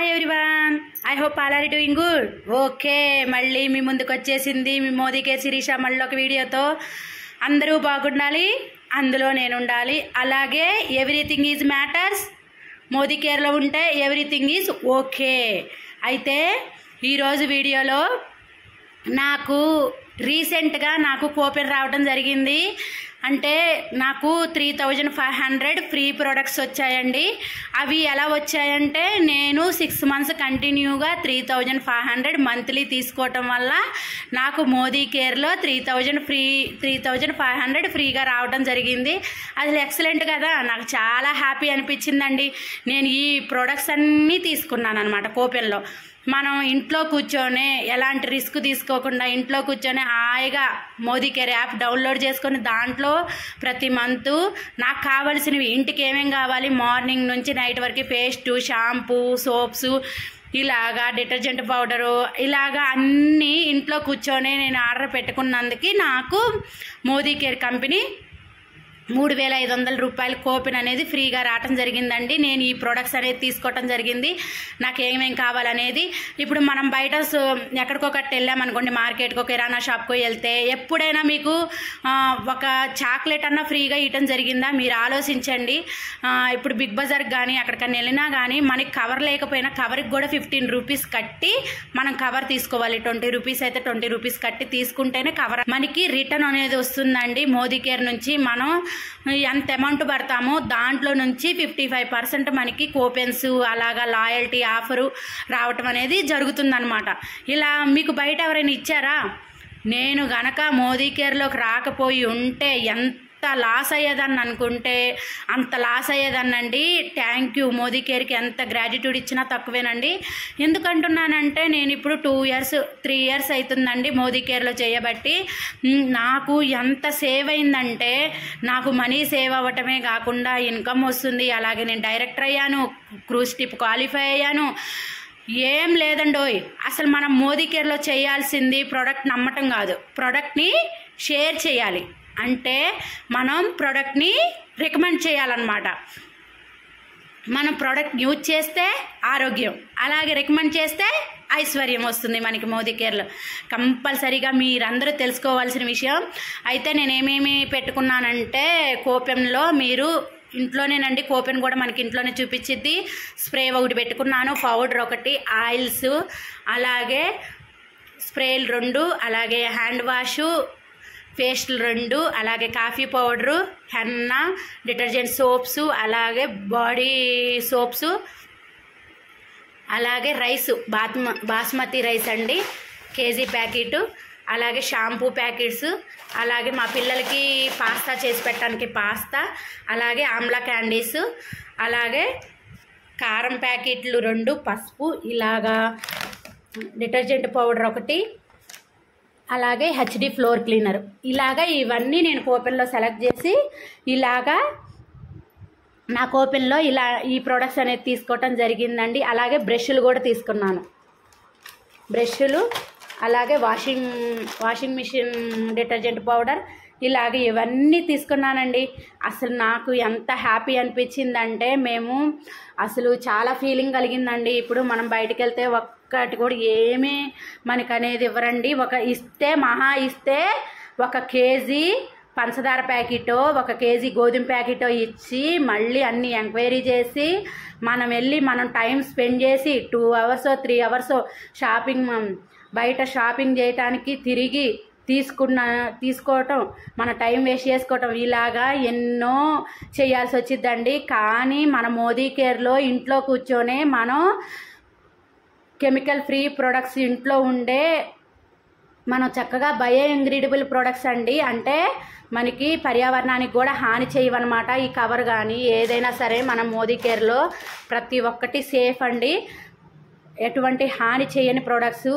Hi everyone, I hope all are doing good. Okay, మళ్ళీ మీ ముందుకు వచ్చేసింది మీ మోదీ కేర్ శిరీష మళ్ళీ ఒక వీడియోతో. అందరూ బాగుండాలి, అందులో నేను ఉండాలి. అలాగే ఎవ్రీథింగ్ ఈజ్ మ్యాటర్స్. మోదీ కేర్లో ఉంటే ఎవ్రీథింగ్ ఈజ్ ఓకే. అయితే ఈరోజు వీడియోలో నాకు రీసెంట్గా కూపన్ రావడం జరిగింది. అంటే నాకు 3500 ఫ్రీ ప్రోడక్ట్స్ వచ్చాయండి. అవి ఎలా వచ్చాయంటే నేను 6 మంత్స్ కంటిన్యూగా 3500 మంత్లీ తీసుకోవటం వల్ల నాకు మోదీ కేర్లో 3500 ఫ్రీగా రావడం జరిగింది. అది ఎక్సలెంట్ కదా, నాకు చాలా హ్యాపీ అనిపించిందండి. నేను ఈ ప్రోడక్ట్స్ అన్నీ తీసుకున్నాను అనమాట కూపన్లో. మనం ఇంట్లో కూర్చొని ఎలాంటి రిస్క్ తీసుకోకుండా ఇంట్లో కూర్చొని హాయిగా మోదీ కేర్ యాప్ డౌన్లోడ్ చేసుకొని దాంట్లో ప్రతి మంత్ నాకు కావాల్సినవి ఇంటికి ఏమేమి కావాలి మార్నింగ్ నుంచి నైట్ వరకు పేస్టు, షాంపూ, సోప్స్, ఇలాగా డిటర్జెంట్ పౌడరు, ఇలాగా అన్నీ ఇంట్లో కూర్చొని నేను ఆర్డర్ పెట్టుకున్నందుకు నాకు మోదీ కేర్ కంపెనీ 3500 రూపాయల కూపన్ అనేది ఫ్రీగా రావటం జరిగిందండి. నేను ఈ ప్రోడక్ట్స్ అనేది తీసుకోవటం జరిగింది. నాకు ఏమేమి కావాలనేది ఇప్పుడు మనం బయట ఎక్కడికొకటి వెళ్ళామనుకోండి, మార్కెట్కో కిరాణా షాప్కో వెళ్తే ఎప్పుడైనా మీకు ఒక చాక్లెట్ అన్నా ఫ్రీగా ఇవ్వటం జరిగిందా? మీరు ఆలోచించండి. ఇప్పుడు బిగ్ బజార్కి కానీ అక్కడికన్నా వెళ్ళినా కానీ మనకి కవర్ లేకపోయినా కవర్కి కూడా 15 రూపీస్ కట్టి మనం కవర్ తీసుకోవాలి. 20 రూపీస్ అయితే 20 రూపీస్ కట్టి తీసుకుంటేనే కవర్ మనకి రిటర్న్ అనేది వస్తుందండి. మోదీ కేర్ నుంచి మనం ఎంత అమౌంట్ పడతామో దాంట్లో నుంచి 55% మనకి కూపెన్స్, అలాగా లాయల్టీ ఆఫరు రావటం అనేది జరుగుతుందన్నమాట. ఇలా మీకు బయట ఎవరైనా ఇచ్చారా? నేను గనక మోదీ కేర్లోకి రాకపోయి ఉంటే ఎంత లాస్ అయ్యేదాన్ని అనుకుంటే అంత లాస్ అయ్యేదాన్నండి. థ్యాంక్ యూ మోదీ కేర్కి ఎంత గ్రాటిట్యూడ్ ఇచ్చినా తక్కువేనండి. ఎందుకంటున్నానంటే నేను ఇప్పుడు 3 ఇయర్స్ అవుతుందండి మోదీ కేర్లో చేయబట్టి. నాకు ఎంత సేవ్ అయిందంటే నాకు మనీ సేవ్ అవ్వటమే కాకుండా ఇన్కమ్ వస్తుంది. అలాగే నేను డైరెక్టర్ అయ్యాను, క్రూజ్ షిప్ క్వాలిఫై అయ్యాను. ఏం లేదండోయ్, అసలు మనం మోదీ కేర్లో చేయాల్సింది ప్రోడక్ట్ నమ్మటం కాదు, ప్రోడక్ట్ని షేర్ చేయాలి. అంటే మనం ప్రోడక్ట్ని రికమెండ్ చేయాలన్నమాట. మనం ప్రోడక్ట్ యూజ్ చేస్తే ఆరోగ్యం, అలాగే రికమెండ్ చేస్తే ఐశ్వర్యం వస్తుంది మనకి మోదీ కేర్లో. కంపల్సరీగా మీరందరూ తెలుసుకోవాల్సిన విషయం. అయితే నేను ఏమేమి పెట్టుకున్నానంటే కూపన్లో మీరు ఇంట్లోనేనండి, కూపన్ కూడా మనకి ఇంట్లోనే చూపించిద్ది. స్ప్రే ఒకటి పెట్టుకున్నాను, పౌడర్ ఒకటి, ఆయిల్స్, అలాగే స్ప్రేలు 2, అలాగే హ్యాండ్ వాషు, పేస్టులు 2, అలాగే coffee powder, henna, detergent soaps, అలాగే బాడీ సోప్స్, అలాగే రైస్ బాస్మతి రైస్ అండి కేజీ ప్యాకెట్, అలాగే షాంపూ ప్యాకెట్స్, అలాగే మా పిల్లలకి పాస్తా చేసి పెట్టడానికి పాస్తా, అలాగే ఆమ్లా క్యాండీస్, అలాగే కారం ప్యాకెట్లు 2, పసుపు, ఇలాగా డిటర్జెంట్ పౌడర్ ఒకటి, అలాగే హెచ్డి ఫ్లోర్ క్లీనర్. ఇలాగా ఇవన్నీ నేను కూపన్లో సెలెక్ట్ చేసి ఇలాగా నా కూపన్లో ఇలా ఈ ప్రోడక్ట్స్ అనేది తీసుకోవటం జరిగిందండి. అలాగే బ్రష్లు కూడా తీసుకున్నాను, బ్రష్లు, అలాగే వాషింగ్ మిషన్ డిటర్జెంట్ పౌడర్, ఇలాగే ఇవన్నీ తీసుకున్నానండి. అసలు నాకు ఎంత హ్యాపీ అనిపించిందంటే మేము అసలు చాలా ఫీలింగ్ కలిగిందండి. ఇప్పుడు మనం బయటికి వెళ్తే ఒక్కటి కూడా ఏమీ మనకు అనేది ఇవ్వరండి. మహా ఇస్తే 1 కేజీ పంచదార ప్యాకెటో 1 కేజీ గోధుమ ప్యాకెటో ఇచ్చి మళ్ళీ అన్ని ఎంక్వైరీ చేసి మనం వెళ్ళి మనం టైం స్పెండ్ చేసి 2 అవర్స్ 3 అవర్స్ బయట షాపింగ్ చేయటానికి తిరిగి తీసుకోవటం, మన టైం వేస్ట్ చేసుకోవటం, ఇలాగా ఎన్నో చేయాల్సి వచ్చిందండి. కానీ మన మోదీ కేర్లో ఇంట్లో కూర్చొనే మనం కెమికల్ ఫ్రీ ప్రొడక్ట్స్ ఇంట్లో ఉండే మనం చక్కగా బయో ఇంగ్రీడియబుల్ ప్రొడక్ట్స్ అండి. అంటే మనకి పర్యావరణానికి కూడా హాని చేయవన్నమాట. ఈ కవర్ కానీ ఏదైనా సరే మనం మోదీ కేర్లో ప్రతి ఒక్కటి సేఫ్ అండి, ఎటువంటి హాని చేయని ప్రొడక్ట్స్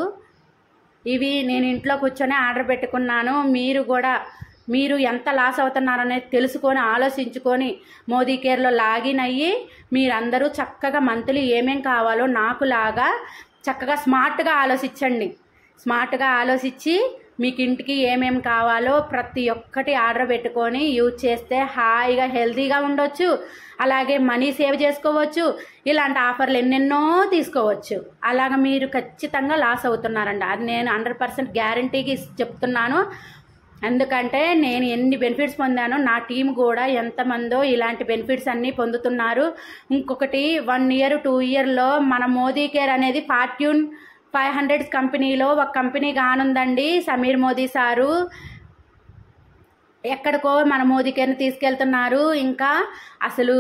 ఇవి. నేను ఇంట్లో కూర్చొని ఆర్డర్ పెట్టుకున్నాను. మీరు ఎంత లాస్ అవుతున్నారనేది తెలుసుకొని ఆలోచించుకొని మోదీ కేర్లో లాగిన్ అయ్యి మీరందరూ చక్కగా మంత్లీ ఏమేం కావాలో నాకులాగా చక్కగా స్మార్ట్గా ఆలోచించండి. స్మార్ట్గా ఆలోచించి మీకు ఇంటికి ఏమేమి కావాలో ప్రతి ఒక్కటి ఆర్డర్ పెట్టుకొని యూజ్ చేస్తే హాయిగా హెల్తీగా ఉండొచ్చు, అలాగే మనీ సేవ్ చేసుకోవచ్చు, ఇలాంటి ఆఫర్లు ఎన్నెన్నో తీసుకోవచ్చు. అలాగ మీరు ఖచ్చితంగా లాస్ అవుతున్నారండి, అది నేను 100% గ్యారంటీకి చెప్తున్నాను. ఎందుకంటే నేను ఎన్ని బెనిఫిట్స్ పొందానో నా టీం కూడా ఎంతమందో ఇలాంటి బెనిఫిట్స్ అన్నీ పొందుతున్నారు. ఇంకొకటి 1 ఇయర్ 2 ఇయర్లో మన మోదీ కేర్ అనేది ఫార్చ్యూన్ 500 కంపెనీలో ఒక కంపెనీ కానుందండి. సమీర్ మోదీ సారు ఎక్కడికో మన మోదీ కేర్ని తీసుకెళ్తున్నారు. ఇంకా అసలు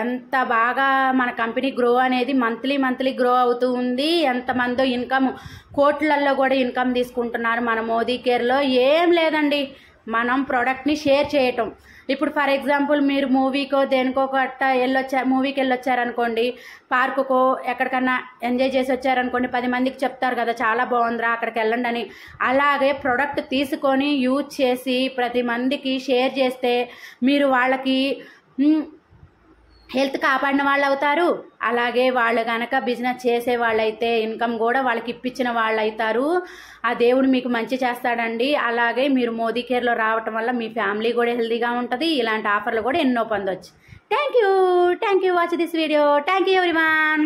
ఎంత బాగా మన కంపెనీ గ్రో అనేది మంత్లీ గ్రో అవుతూ ఉంది. ఎంతమందో ఇన్కమ్ కోట్లల్లో కూడా ఇన్కమ్ తీసుకుంటున్నారు మన మోదీ కేర్లో. ఏం లేదండి, మనం ప్రోడక్ట్ని షేర్ చేయటం. ఇప్పుడు ఫర్ ఎగ్జాంపుల్ మీరు మూవీకో దేనికో గట్ట మూవీకి వెళ్ళొచ్చారనుకోండి, పార్కుకో ఎక్కడికన్నా ఎంజాయ్ చేసి వచ్చారనుకోండి, 10 మందికి చెప్తారు కదా చాలా బాగుందిరా అక్కడికి వెళ్ళండి అని. అలాగే ప్రోడక్ట్ తీసుకొని యూజ్ చేసి ప్రతి మందికి షేర్ చేస్తే మీరు వాళ్ళకి హెల్త్ కాపాడిన వాళ్ళు అవుతారు. అలాగే వాళ్ళు కనుక బిజినెస్ చేసే వాళ్ళైతే ఇన్కమ్ కూడా వాళ్ళకి ఇప్పించిన వాళ్ళు అవుతారు. ఆ దేవుడు మీకు మంచి చేస్తాడండి. అలాగే మీరు మోదీ కేర్లో రావటం వల్ల మీ ఫ్యామిలీ కూడా హెల్తీగా ఉంటుంది. ఇలాంటి ఆఫర్లు కూడా ఎన్నో పొందొచ్చు. Thank you watch this video. Thank you everyone.